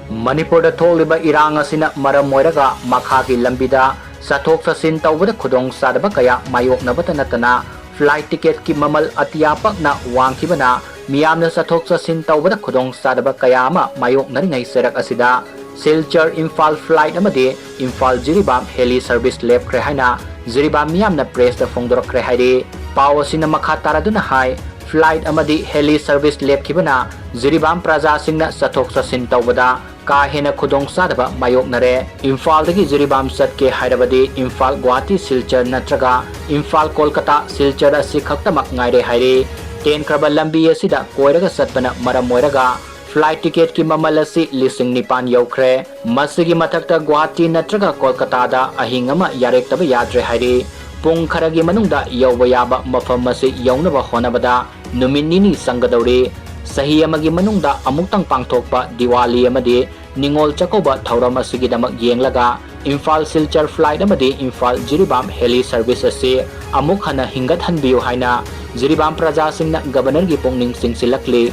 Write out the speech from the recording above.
Manipur थोलिबा इरांग असिना मरम मोइरगा मखागी लंबिदा चथोक चसिन तौबदा खुदोंग सादबा कया मायोकनबता नतना फ्लाइट टिकेट की ममल अतियापकना वांखिबना मियामना चथोक चसिन तौबदा खुदोंग सादबा कया अमा मायोकनरिङै सरक असिदा सिलचर इम्फाल फ्लाइट अमदि इम्फाल जिरिबाम हेली सर्विस लेपख्रे हाइना जिरिबाम मियामना प्रेसदा फोंदोरख्रे हाइदि पाव असिना मखा तारादुना हाइ फ्लाइट अमदि हेली सर्विस लेपखिबना जिरिबाम प्रजा सिंगना चथोक चसिन तौबदा का हेना खुदोंग सादबा मायोकनरे इम्फालदगी जिरिबाम सटके हाइरबदि इम्फाल गुवाहाटी सिलचर नत्रगा इम्फाल कोलकाता सिलचर असि खक्तमक ngaire हाइरे टेन क्रबा लंबी असिदा कोइरगा सतपना मरम मोइरगा फ्लाइट टिकेट की ममल असि लिसिंग निपान यौख्रे मसिगी मथक्ता गुवाहाटी नत्रगा कोलकाता अहिंग अमा यारेक्तबा याद्रे हाइरे पुंग खरगी मनुंगदा यौबा याबा मफम असि यौनबा होनबदा नुमित निनी संगदौरे सही अमगी मनुंगदा अमुक्तंग पांगथोकपा दिवाली अमदि निंगोल चकौबा थौरम असिगिदमक येंगलगा इम्फाल सिलचर फ्लाइट अमदि इम्फाल जिरिबाम हेली सर्विस असि अमुक हना हिंगथनबिउ हाइना जिरिबाम प्रजा सिंगना गवर्नर की पुंगनिंग सिंगसिलकली